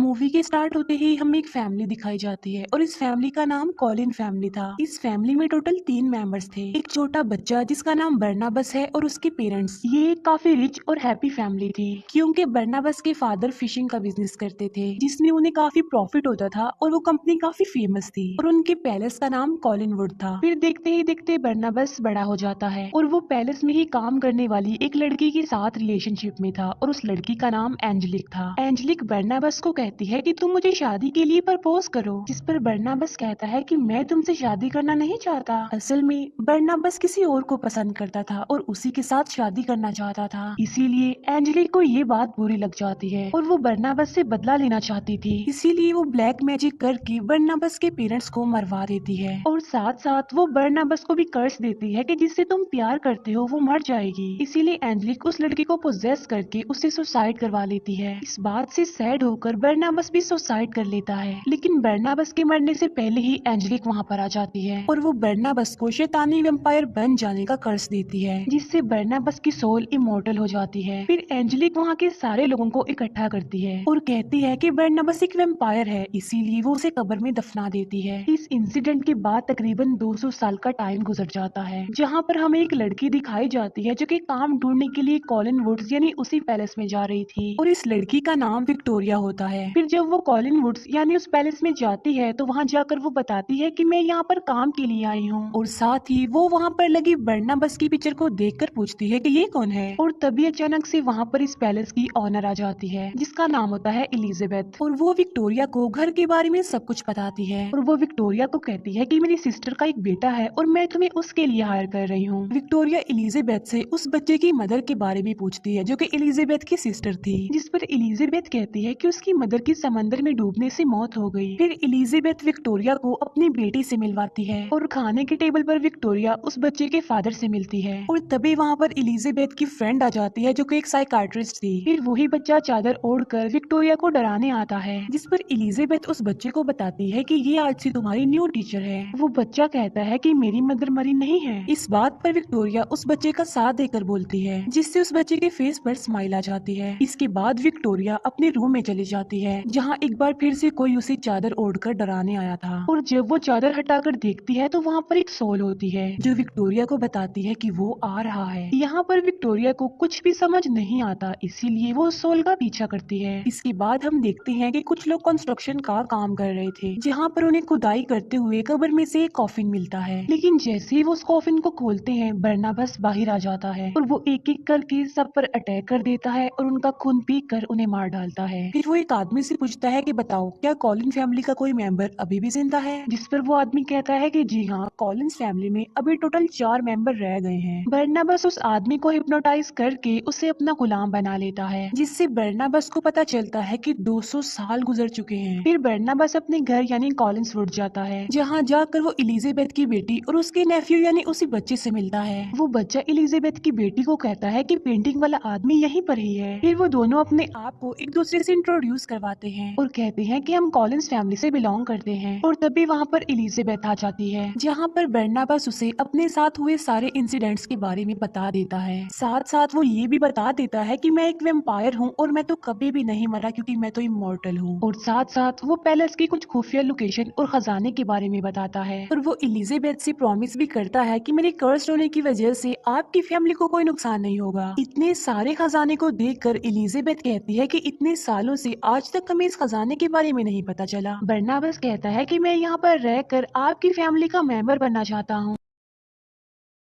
Movie के start होते ही हमें एक फैमिली दिखाई जाती है और इस फैमिली का नाम कॉलिन फैमिली था। इस फैमिली में टोटल 3 मेंबर्स थे। एक छोटा बच्चा जिसका नाम बर्नाबस है और उसके पेरेंट्स। ये एक काफी रिच और हैप्पी फैमिली थी क्योंकि बर्नाबस के फादर फिशिंग का बिजनेस करते थे जिसमें उन्हें काफी प्रॉफिट होता था और वो कंपनी काफी फेमस थी और उनके पैलेस का नाम कॉलिनवुड था। फिर देखते ही देखते बर्नाबस बड़ा हो जाता है और वो पैलेस में ही काम करने वाली एक लड़की के साथ रिलेशनशिप में था और उस लड़की का नाम एंजेलिक था। एंजेलिक बर्नाबस को कहती है कि तुम मुझे शादी के लिए प्रपोज करो, जिस पर बर्नाबस कहता है कि मैं तुमसे शादी करना नहीं चाहता। असल में बर्नाबस किसी और को पसंद करता था और उसी के साथ शादी करना चाहता था। इसीलिए एंजेलिक को ये बात बुरी लग जाती है और वो बर्नाबस से बदला लेना चाहती थी। इसीलिए वो ब्लैक मैजिक करके बर्नाबस के पेरेंट्स को मरवा देती है और साथ साथ वो बर्नाबस को भी कर्ज देती है कि जिससे तुम प्यार करते हो वो मर जाएगी। इसीलिए एंजेलिक उस लड़की को पोजेस करके उससे सुसाइड करवा लेती है। इस बात से सैड होकर बर्नाबस भी सुसाइड कर लेता है, लेकिन बर्नाबस के मरने से पहले ही एंजेलिक वहाँ पर आ जाती है और वो बर्नाबस को शैतानी वैम्पायर बन जाने का कर्ज देती है, जिससे बर्नाबस की सोल इमोर्टल हो जाती है। फिर एंजेलिक वहाँ के सारे लोगों को इकट्ठा करती है और कहती है कि बर्नाबस एक वैम्पायर है, इसीलिए वो उसे कब्र में दफना देती है। इस इंसिडेंट के बाद तकरीबन 200 साल का टाइम गुजर जाता है, जहाँ पर हमें एक लड़की दिखाई जाती है जो कि काम ढूंढने के लिए कॉलिन वुड्स यानी उसी पैलेस में जा रही थी और इस लड़की का नाम विक्टोरिया होता है। फिर जब वो कॉलिन वुड्स यानी उस पैलेस में जाती है तो वहाँ जाकर वो बताती है कि मैं यहाँ पर काम के लिए आई हूँ और साथ ही वो वहाँ पर लगी बर्नाबस की पिक्चर को देखकर पूछती है कि ये कौन है। और तभी अचानक से वहाँ पर इस पैलेस की ऑनर आ जाती है जिसका नाम होता है एलिजाबेथ और वो विक्टोरिया को घर के बारे में सब कुछ बताती है और वो विक्टोरिया को कहती है कि मेरी सिस्टर का एक बेटा है और मैं तुम्हें उसके लिए हायर कर रही हूँ। विक्टोरिया एलिजाबेथ से उस बच्चे की मदर के बारे में पूछती है जो कि एलिजाबेथ की सिस्टर थी, जिस पर एलिजाबेथ कहती है कि उसकी मदर की समंदर में डूबने से मौत हो गई। फिर एलिजाबेथ विक्टोरिया को अपनी बेटी से मिलवाती है और खाने के टेबल पर विक्टोरिया उस बच्चे के फादर से मिलती है और तभी वहाँ पर एलिजाबेथ की फ्रेंड आ जाती है जो कि एक साइकाट्रिस्ट थी। फिर वही बच्चा चादर ओढ़कर विक्टोरिया को डराने आता है, जिस पर एलिजाबेथ उस बच्चे को बताती है कि ये आज से तुम्हारी न्यू टीचर है। वो बच्चा कहता है कि मेरी मदर मरी नहीं है। इस बात पर विक्टोरिया उस बच्चे का साथ देकर बोलती है, जिससे उस बच्चे के फेस पर स्माइल आ जाती है। इसके बाद विक्टोरिया अपने रूम में चली जाती है जहाँ एक बार फिर से कोई उसे चादर ओढ़कर डराने आया था और जब वो चादर हटाकर देखती है तो वहाँ पर एक सोल होती है जो विक्टोरिया को बताती है कि वो आ रहा है। यहाँ पर विक्टोरिया को कुछ भी समझ नहीं आता, इसीलिए वो सोल का पीछा करती है। इसके बाद हम देखते हैं कि कुछ लोग कंस्ट्रक्शन का काम कर रहे थे जहाँ पर उन्हें खुदाई करते हुए कब्र में से एक कॉफिन मिलता है, लेकिन जैसे ही वो उस कॉफिन को खोलते हैं बर्नाबस बाहर आ जाता है और वो एक एक करके सब पर अटैक कर देता है और उनका खून पी कर उन्हें मार डालता है। फिर वो एक आदमी से पूछता है कि बताओ क्या कॉलिन फैमिली का कोई मेंबर अभी भी जिंदा है, जिस पर वो आदमी कहता है कि जी हाँ, कॉलिन्स फैमिली में अभी टोटल 4 मेंबर रह गए हैं। बर्नाबस उस आदमी को हिप्नोटाइज करके उसे अपना गुलाम बना लेता है, जिससे बर्नाबस को पता चलता है कि 200 साल गुजर चुके हैं। फिर बर्नाबस अपने घर यानी कॉलिन्सवुड जाता है जहाँ जाकर वो एलिजाबेथ की बेटी और उसके नेफ्यू यानी उसी बच्चे से मिलता है। वो बच्चा एलिजाबेथ की बेटी को कहता है कि पेंटिंग वाला आदमी यहीं पर ही है। फिर वो दोनों अपने आप को एक दूसरे से इंट्रोड्यूस करवाते हैं और कहते हैं कि हम कॉलिन्स फैमिली से बिलोंग करते हैं और तभी वहाँ पर एलिजाबेथ आ जाती है जहाँ पर बर्नाबस उसे अपने साथ हुए सारे इंसिडेंट्स के बारे में बता देता है। साथ साथ वो ये भी बता देता है कि मैं एक वेम्पायर हूँ और मैं तो कभी भी नहीं मरा क्योंकि मैं तो इमॉर्टल हूँ। और साथ साथ वो पैलेस की कुछ खुफिया लोकेशन और खजाने के बारे में बताता है और वो एलिजाबेथ से प्रॉमिस भी करता है कि मेरे कर्स्ड होने की वजह से आपकी फैमिली को कोई नुकसान नहीं होगा। इतने सारे खजाने को देखकर एलिजाबेथ कहती है कि इतने सालों से आज तक हमें इस खजाने के बारे में नहीं पता चला। बर्नाबस कहता है कि मैं यहाँ पर रहकर आपकी फैमिली का मेंबर बनना चाहता हूँ।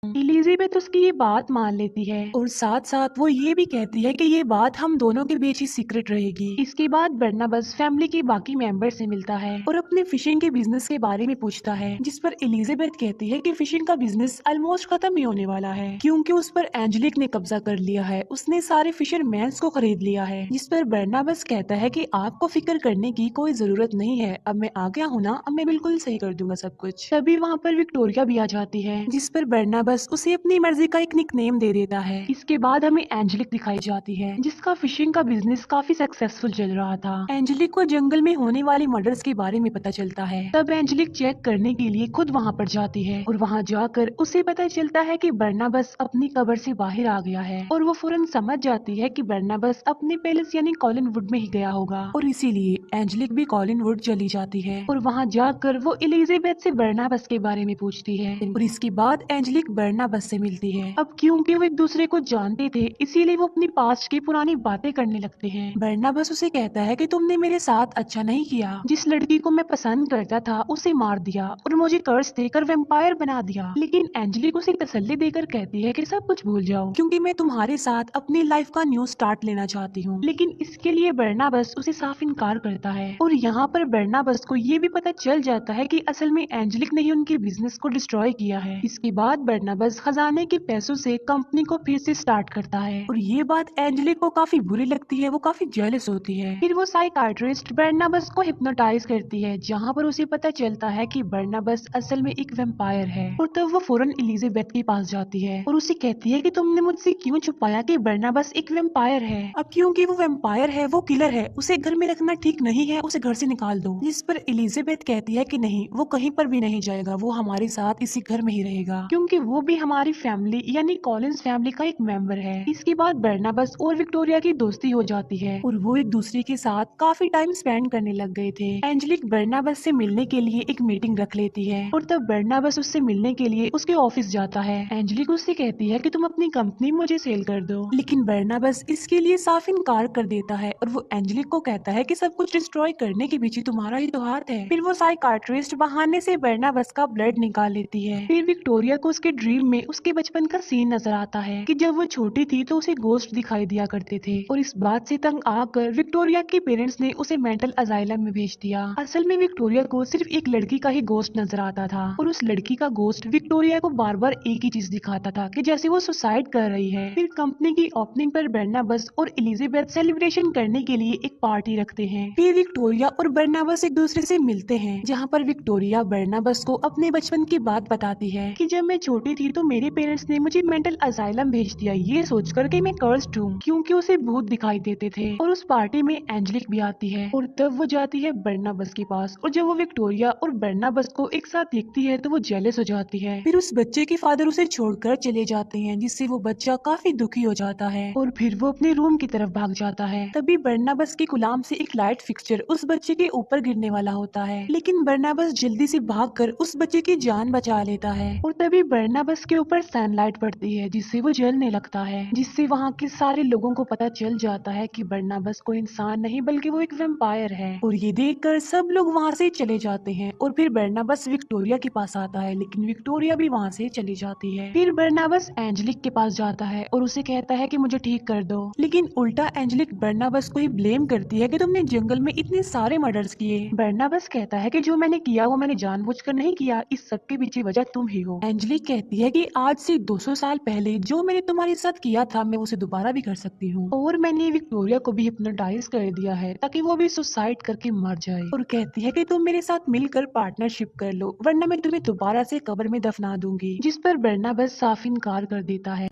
एलिजाबेथ उसकी ये बात मान लेती है और साथ साथ वो ये भी कहती है कि ये बात हम दोनों के बीच ही सीक्रेट रहेगी। इसके बाद बर्नाबस फैमिली के बाकी मेंबर से मिलता है और अपने फिशिंग के बिजनेस के बारे में पूछता है, जिस पर एलिजाबेथ कहती है कि फिशिंग का बिजनेस ऑलमोस्ट खत्म ही होने वाला है क्योंकि उस पर एंजेलिक ने कब्जा कर लिया है, उसने सारे फिशरमैन्स को खरीद लिया है। जिस पर बर्नाबस कहता है कि आपको फिक्र करने की कोई जरूरत नहीं है, अब मैं आ गया हूँ ना, अब मैं बिल्कुल सही कर दूंगा सब कुछ। तभी वहाँ पर विक्टोरिया भी आ जाती है जिस पर बर्नाबस बर्नाबस उसे अपनी मर्जी का एक निकनेम दे देता है। इसके बाद हमें एंजेलिक दिखाई जाती है, जिसका फिशिंग का बिजनेस काफी सक्सेसफुल चल रहा था। एंजेलिक को जंगल में होने वाली मर्डर्स के बारे में पता चलता है। तब एंजेलिक चेक करने के लिए खुद वहाँ पर जाती है और वहाँ जाकर उसे पता चलता है कि बर्नाबस अपनी कब्र से बाहर आ गया है और वो फौरन समझ जाती है कि बर्नाबस अपने पैलेस यानी कॉलिनवुड में ही गया होगा और इसीलिए एंजेलिक भी कॉलिनवुड चली जाती है और वहाँ जाकर वो एलिजाबेथ से बर्नाबस के बारे में पूछती है और इसके बाद एंजेलिक बर्नाबस से मिलती है। अब क्योंकि वो एक दूसरे को जानते थे, इसीलिए वो अपनी पास्ट की पुरानी बातें करने लगते हैं। बर्नाबस उसे कहता है कि तुमने मेरे साथ अच्छा नहीं किया, जिस लड़की को मैं पसंद करता था उसे मार दिया और मुझे कर्स देकर वैम्पायर बना दिया। लेकिन एंजेलिक उसे तसल्ली देकर कहती है कि सब कुछ भूल जाओ, क्योंकि मैं तुम्हारे साथ अपनी लाइफ का न्यू स्टार्ट लेना चाहती हूँ। लेकिन इसके लिए बर्नाबस उसे साफ इनकार करता है और यहाँ पर बर्नाबस को ये भी पता चल जाता है कि असल में एंजेलिक ने ही उनके बिजनेस को डिस्ट्रॉय किया है। इसके बाद बर्नाबस खजाने के पैसों से कंपनी को फिर से स्टार्ट करता है और ये बात एंजेलिक को काफी बुरी लगती है, वो काफी जेलस होती है। फिर वो साइकाइट्रिस्ट बर्नाबस को हिप्नोटाइज करती है, जहाँ पर उसे पता चलता है कि बर्नाबस असल में एक वैम्पायर है और तब वो फौरन एलिजाबेथ के पास जाती है और उसे कहती है कि तुमने मुझसे क्यों छुपाया कि बर्नाबस एक वैम्पायर है। अब क्योंकि वो वैम्पायर है, वो किलर है, उसे घर में रखना ठीक नहीं है, उसे घर से निकाल दो। जिस पर एलिजाबेथ कहती है कि नहीं, वो कहीं पर भी नहीं जाएगा, वो हमारे साथ इसी घर में ही रहेगा, क्योंकि वो भी हमारी फैमिली यानी कॉलिंस फैमिली का एक मेंबर है। इसके बाद बर्नाबस और विक्टोरिया की दोस्ती हो जाती है और वो एक दूसरे के साथ काफी टाइम स्पेंड करने लग गए थे। एंजेलिक बर्नाबस से मिलने के लिए एक मीटिंग रख लेती है और तब बर्नाबस उससे मिलने के लिए उसके ऑफिस जाता है। एंजेलिक उससे कहती है कि तुम अपनी कंपनी मुझे सेल कर दो, लेकिन बर्नाबस इसके लिए साफ इनकार कर देता है और वो एंजेलिक को कहता है कि सब कुछ डिस्ट्रॉय करने के पीछे तुम्हारा ही तो हाथ है। फिर वो साइकाइट्रिस्ट बहाने से बर्नाबस का ब्लड निकाल लेती है। फिर विक्टोरिया को उसके ड्रीम में उसके बचपन का सीन नजर आता है कि जब वो छोटी थी तो उसे गोश्त दिखाई दिया करते थे और इस बात से तंग आकर विक्टोरिया के पेरेंट्स ने उसे मेंटल अजाइलम में भेज दिया। असल में विक्टोरिया को सिर्फ एक लड़की का ही गोश्त नजर आता था और उस लड़की का गोश्त विक्टोरिया को बार बार एक ही चीज दिखाता था कि जैसे वो सुसाइड कर रही है। फिर कंपनी की ओपनिंग पर बर्नाबस और एलिजाबेथ सेलिब्रेशन करने के लिए एक पार्टी रखते हैं। फिर विक्टोरिया और बर्नाबस एक दूसरे से मिलते हैं, जहाँ पर विक्टोरिया बर्नाबस को अपने बचपन की बात बताती है कि जब मैं छोटी थी तो मेरे पेरेंट्स ने मुझे मेंटल असाइलम भेज दिया, ये सोचकर कि मैं कर्स्ड हूँ, क्योंकि उसे भूत दिखाई देते थे। और उस पार्टी में एंजेलिक भी आती है और तब वो जाती है बर्नाबस के पास और जब वो विक्टोरिया और बर्नाबस को एक साथ देखती है तो वो जेलस हो जाती है। फिर उस बच्चे के फादर उसे छोड़कर चले जाते हैं, जिससे वो बच्चा काफी दुखी हो जाता है और फिर वो अपने रूम की तरफ भाग जाता है। तभी बर्नाबस के गुलाम से एक लाइट फिक्सचर उस बच्चे के ऊपर गिरने वाला होता है, लेकिन बर्नाबस जल्दी से भागकर उस बच्चे की जान बचा लेता है और तभी बर्नाबस के ऊपर सनलाइट पड़ती है, जिससे वो जलने लगता है, जिससे वहाँ के सारे लोगों को पता चल जाता है कि बर्नाबस कोई इंसान नहीं बल्कि वो एक वैम्पायर है। और ये देखकर सब लोग वहाँ से चले जाते हैं और फिर बर्नाबस विक्टोरिया के पास आता है, लेकिन विक्टोरिया भी वहाँ से चली जाती है। फिर बर्नाबस एंजेलिक के पास जाता है और उसे कहता है कि मुझे ठीक कर दो, लेकिन उल्टा एंजेलिक बर्नाबस को ही ब्लेम करती है कि तुमने जंगल में इतने सारे मर्डर्स किए। बर्नाबस कहता है कि जो मैंने किया वो मैंने जानबूझकर नहीं किया, इस सब के पीछे वजह तुम ही हो। एंजेलिक कहती है कि आज से 200 साल पहले जो मैंने तुम्हारे साथ किया था मैं उसे दोबारा भी कर सकती हूँ, और मैंने विक्टोरिया को भी हिप्नोटाइज कर दिया है ताकि वो भी सुसाइड करके मर जाए। और कहती है कि तुम मेरे साथ मिलकर पार्टनरशिप कर लो, वरना मैं तुम्हें दोबारा से कब्र में दफना दूंगी। जिस पर बर्नाबस साफ इनकार कर देता है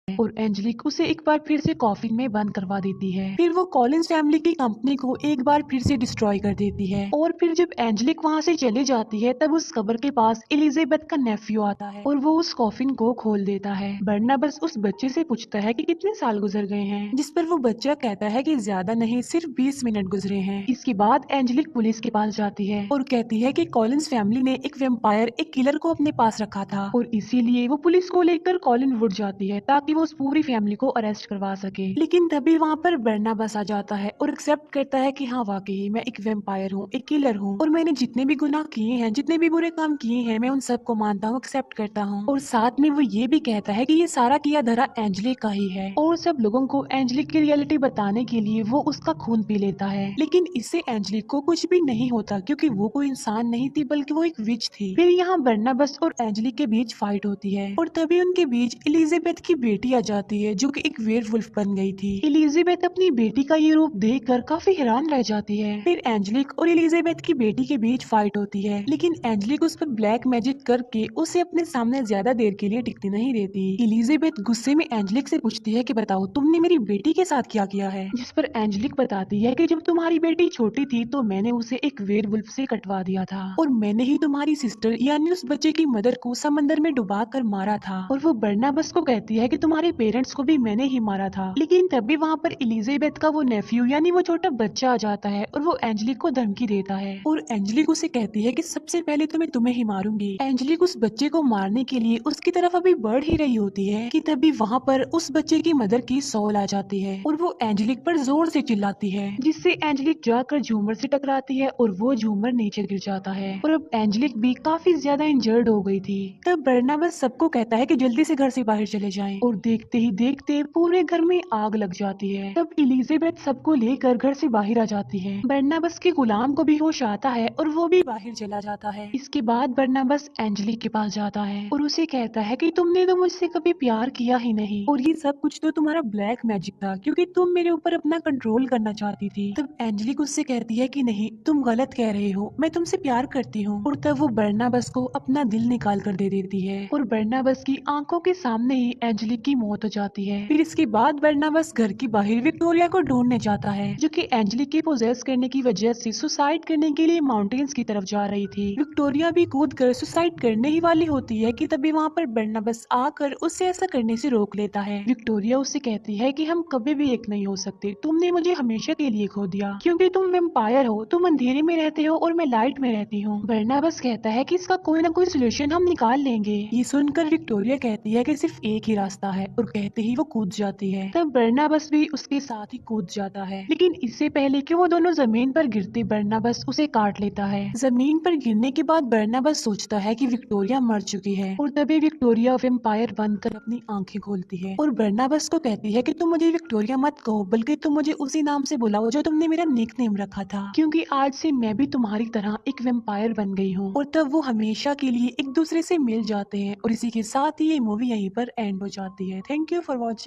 और एंजेलिक उसे एक बार फिर से कॉफिन में बंद करवा देती है। फिर वो कॉलिंस फैमिली की कंपनी को एक बार फिर से डिस्ट्रॉय कर देती है और फिर जब एंजेलिक वहाँ से चली जाती है तब उस कब्र के पास एलिजाबेथ का नेफ्यू आता है और वो उस कॉफिन को खोल देता है। बर्नाबस उस बच्चे से पूछता है कि कितने साल गुजर गए हैं, जिस पर वो बच्चा कहता है कि ज्यादा नहीं, सिर्फ 20 मिनट गुजरे हैं। इसके बाद एंजेलिक पुलिस के पास जाती है और कहती है कि कॉलिंस फैमिली ने एक वेम्पायर, एक किलर को अपने पास रखा था और इसीलिए वो पुलिस को लेकर कॉलिनवुड जाती है ताकि वो उस पूरी फैमिली को अरेस्ट करवा सके। लेकिन तभी वहाँ पर बर्नाबस आ जाता है और एक्सेप्ट करता है कि हाँ वाकई मैं एक वेम्पायर हूँ, एक किलर हूँ, और मैंने जितने भी गुनाह किए हैं, जितने भी बुरे काम किए हैं, मैं उन सबको मानता हूँ, एक्सेप्ट करता हूँ। और साथ में वो ये भी कहता है कि ये सारा किया धरा एंजेलिक का ही है और सब लोगों को एंजेलिक की रियलिटी बताने के लिए वो उसका खून पी लेता है। लेकिन इससे एंजेलिक को कुछ भी नहीं होता, क्योंकि वो कोई इंसान नहीं थी बल्कि वो एक विच थी। फिर यहाँ बर्नाबस और एंजेलिक के बीच फाइट होती है और तभी उनके बीच एलिजाबेथ की बेटी बेटी आ जाती है जो कि एक वेयरवुल्फ बन गई थी। एलिजाबेथ अपनी बेटी का ये रूप देखकर काफी हैरान रह जाती है। फिर एंजेलिक और एलिजाबेथ की बेटी के बीच फाइट होती है, लेकिन एंजेलिक उस पर ब्लैक मैजिक करके उसे अपने सामने ज्यादा देर के लिए टिकने नहीं देती। एलिजाबेथ गुस्से में एंजेलिक से पूछती है कि बताओ तुमने मेरी बेटी के साथ क्या किया है, जिस पर एंजेलिक बताती है कि जब तुम्हारी बेटी छोटी थी तो मैंने उसे एक वेयरवुल्फ से कटवा दिया था और मैंने ही तुम्हारी सिस्टर यानी उस बच्चे की मदर को समंदर में डुबा कर मारा था। और वो बर्नाबस को कहती है कि तुम्हारे पेरेंट्स को भी मैंने ही मारा था। लेकिन तभी वहाँ पर एलिजाबेथ का वो नेफ्यू यानी वो छोटा बच्चा आ जाता है और वो एंजेलिक को धमकी देता है और एंजेलिक उसे कहती है कि सबसे पहले तो मैं तुम्हें ही मारूंगी। एंजेलिक उस बच्चे को मारने के लिए उसकी तरफ अभी बढ़ ही रही होती है कि तभी वहाँ पर उस बच्चे की मदर की सॉल आ जाती है और वो एंजेलिक पर जोर से चिल्लाती है, जिससे एंजेलिक जाकर झूमर से टकराती है और वो झूमर नीचे गिर जाता है और अब एंजेलिक भी काफी ज्यादा इंजर्ड हो गई थी। तब बर्नाबस सबको कहता है कि जल्दी से घर से बाहर चले जाएं और देखते ही देखते पूरे घर में आग लग जाती है। तब एलिजाबेथ सबको लेकर घर से बाहर आ जाती है। बर्नाबस के गुलाम को भी होश आता है और वो भी बाहर चला जाता है। इसके बाद बर्नाबस एंजेलिक के पास जाता है और उसे कहता है कि तुमने तो मुझसे कभी प्यार किया ही नहीं और ये सब कुछ तो तुम्हारा ब्लैक मैजिक था क्योंकि तुम मेरे ऊपर अपना कंट्रोल करना चाहती थी। तब एंजेलिक उससे कहती है कि नहीं तुम गलत कह रहे हो, मैं तुमसे प्यार करती हूँ। और तब वो बर्नाबस को अपना दिल निकाल कर दे देती है और बर्नाबस की आंखों के सामने ही एंजेलिक की मौत हो जाती है। फिर इसके बाद बर्नाबस घर की बाहर विक्टोरिया को ढूंढने जाता है जो कि एंजेलिक के पोजेस करने की वजह से सुसाइड करने के लिए माउंटेन्स की तरफ जा रही थी। विक्टोरिया भी कूद कर सुसाइड करने ही वाली होती है कि तभी वहाँ पर बर्नाबस आकर उससे ऐसा करने से रोक लेता है। विक्टोरिया उससे कहती है कि हम कभी भी एक नहीं हो सकते, तुमने मुझे हमेशा के लिए खो दिया क्योंकि तुम वेम्पायर हो, तुम अंधेरे में रहते हो और मैं लाइट में रहती हूँ। बर्नाबस कहता है कि इसका कोई ना कोई सोल्यूशन हम निकाल लेंगे। ये सुनकर विक्टोरिया कहती है कि सिर्फ एक ही रास्ता है और कहते ही वो कूद जाती है। तब बर्नाबस भी उसके साथ ही कूद जाता है, लेकिन इससे पहले कि वो दोनों जमीन पर गिरते बर्नाबस उसे काट लेता है। जमीन पर गिरने के बाद बर्नाबस सोचता है कि विक्टोरिया मर चुकी है और तभी विक्टोरिया वेम्पायर बनकर अपनी आंखें खोलती है और बर्नाबस को कहती है कि तुम मुझे विक्टोरिया मत कहो बल्कि तुम मुझे उसी नाम से बुलाओ जो तुमने मेरा निक नेम रखा था, क्योंकि आज से मैं भी तुम्हारी तरह एक वेम्पायर बन गई हूँ। और तब वो हमेशा के लिए एक दूसरे से मिल जाते हैं और इसी के साथ ही ये मूवी यहीं पर एंड हो जाती है। Thank you for watching.